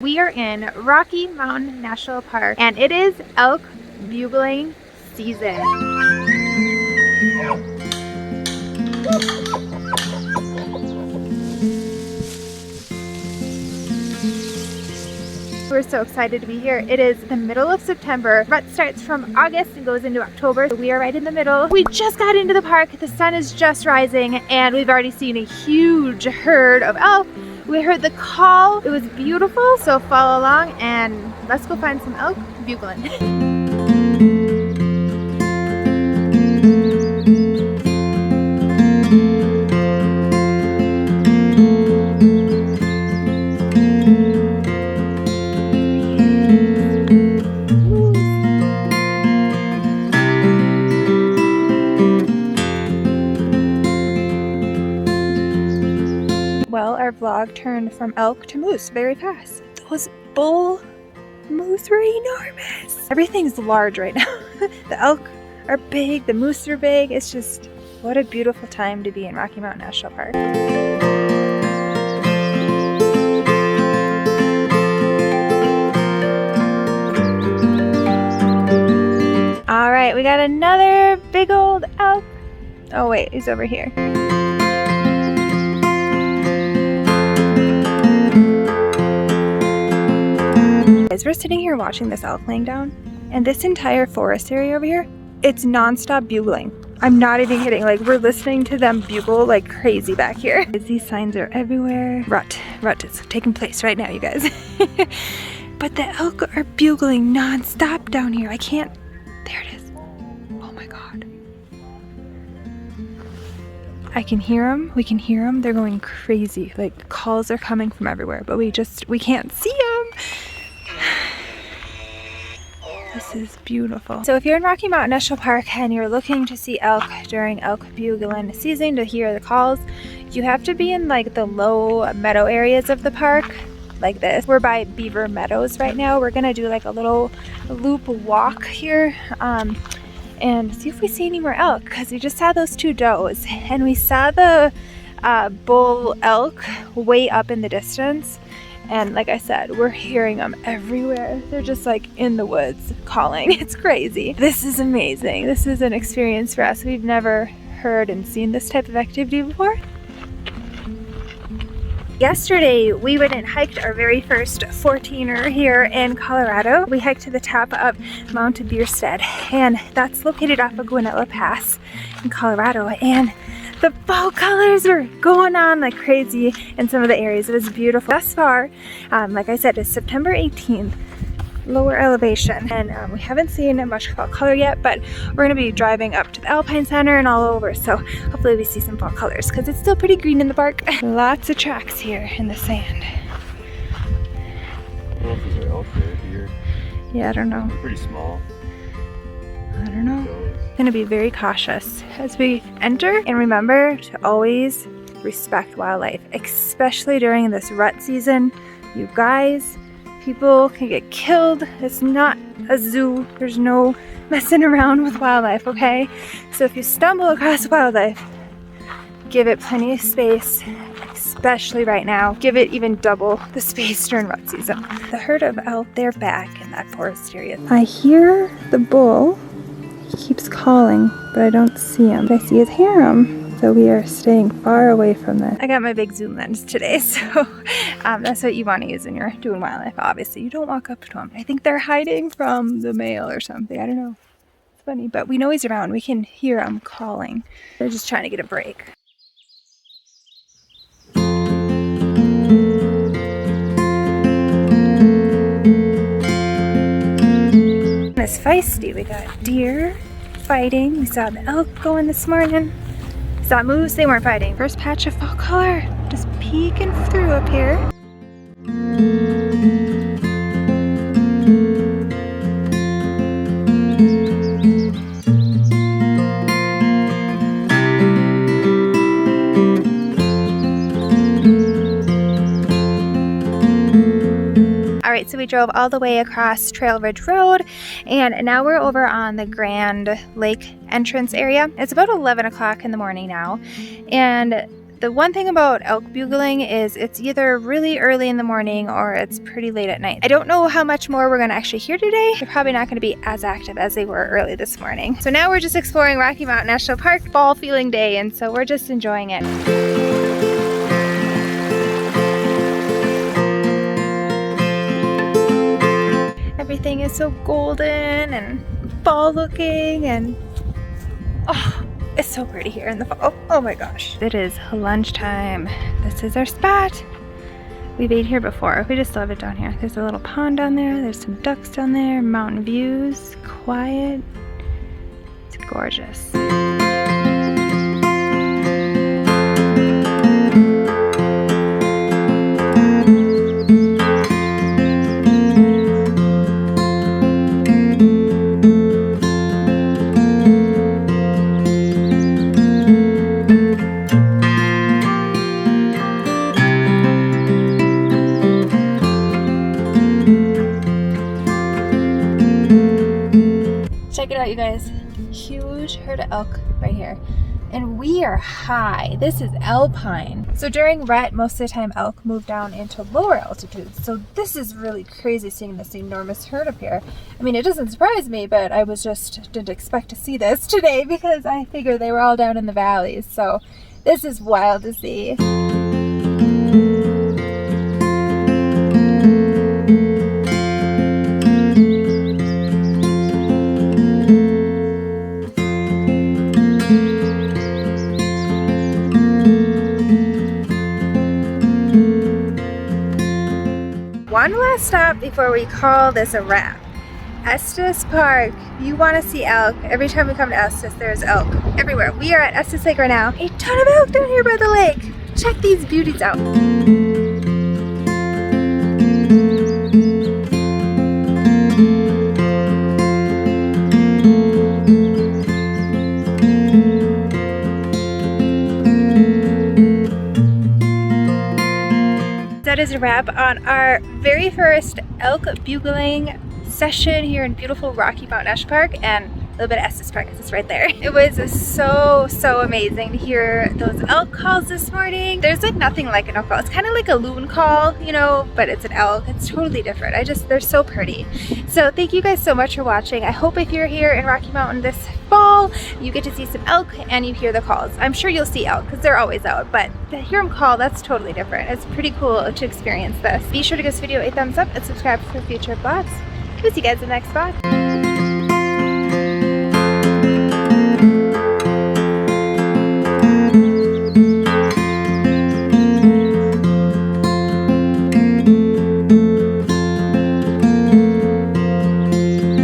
We are in Rocky Mountain National Park and it is elk bugling season. We're so excited to be here. It is the middle of September. Rut starts from August and goes into October. So we are right in the middle. We just got into the park. The sun is just rising and we've already seen a huge herd of elk. We heard the call. It was beautiful. So follow along and let's go find some elk bugling. Well, our vlog turned from elk to moose very fast. Those bull moose were enormous. Everything's large right now. The elk are big, the moose are big. It's just, what a beautiful time to be in Rocky Mountain National Park. All right, we got another big old elk. Oh wait, he's over here. We're sitting here watching this elk laying down, and this entire forest area over here, it's non-stop bugling. I'm not even kidding, like we're listening to them bugle like crazy back here. These signs are everywhere. Rut is taking place right now, you guys. But the elk are bugling non-stop down here. I can't, there it is. Oh my God. I can hear them, we can hear them. They're going crazy. Like calls are coming from everywhere, but we can't see them. This is beautiful. So if you're in Rocky Mountain National Park and you're looking to see elk during elk bugling season to hear the calls, you have to be in like the low meadow areas of the park like this. We're by Beaver Meadows right now. We're gonna do like a little loop walk here and see if we see any more elk, because we just saw those two does and we saw the bull elk way up in the distance. And like I said, we're hearing them everywhere. They're just like in the woods calling. It's crazy. This is amazing. This is an experience for us. We've never heard and seen this type of activity before. Yesterday, we went and hiked our very first 14er here in Colorado. We hiked to the top of Mount Bierstead, and that's located off of Guanella Pass in Colorado. And the fall colors were going on like crazy in some of the areas. It was beautiful. Thus far, like I said, it's September 18th, lower elevation, and we haven't seen much fall color yet, but we're going to be driving up to the Alpine Center and all over, so hopefully we see some fall colors because it's still pretty green in the park. Lots of tracks here in the sand. I don't know if these are elk right here. Yeah, I don't know. They're pretty small. I don't know. Going to be very cautious as we enter, and remember to always respect wildlife, especially during this rut season. You guys, people can get killed. It's not a zoo. There's no messing around with wildlife, okay? So if you stumble across wildlife, give it plenty of space, especially right now. Give it even double the space during rut season. The herd of elk, they're back in that forest area. I hear the bull. He keeps calling, but I don't see him. But I see his harem, so we are staying far away from this. I got my big zoom lens today, so that's what you want to use when you're doing wildlife, obviously. You don't walk up to them. I think they're hiding from the male or something. I don't know. It's funny, but we know he's around. We can hear him calling. They're just trying to get a break. It's feisty. We got deer fighting. We saw the elk going this morning. We saw moose. They weren't fighting. First patch of fall color. Just peeking through up here. Alright, so we drove all the way across Trail Ridge Road, and now we're over on the Grand Lake entrance area. It's about 11 o'clock in the morning now, and The one thing about elk bugling is it's either really early in the morning or it's pretty late at night. I don't know how much more we're going to actually hear today. They're probably not going to be as active as they were early this morning. So now we're just exploring Rocky Mountain National Park, fall feeling day, and so we're just enjoying it. Everything is so golden and fall looking, and oh, it's so pretty here in the fall. Oh my gosh. It is lunchtime. This is our spot. We've ate here before. We just love it down here. There's a little pond down there. There's some ducks down there. Mountain views. Quiet. It's gorgeous. Check it out, you guys. Huge herd of elk right here. And we are high. This is alpine. So during rut, most of the time elk move down into lower altitudes. So this is really crazy seeing this enormous herd up here. I mean, it doesn't surprise me, but I didn't expect to see this today because I figured they were all down in the valleys. So this is wild to see. One last stop before we call this a wrap. Estes Park. You want to see elk. Every time we come to Estes, there's elk everywhere. We are at Estes Lake right now. A ton of elk down here by the lake. Check these beauties out. That is a wrap on our very first elk bugling session here in beautiful Rocky Mountain National Park, and a little bit of Estes Park because it's right there. It was so amazing to hear those elk calls this morning. There's like nothing like an elk call. It's kind of like a loon call, you know, but it's an elk. It's totally different. They're so pretty. So thank you guys so much for watching. I hope if you're here in Rocky Mountain this fall, you get to see some elk and you hear the calls. I'm sure you'll see elk because they're always out, but to hear them call, that's totally different. It's pretty cool to experience this. Be sure to give this video a thumbs up and subscribe for future vlogs. We'll see you guys in the next spot.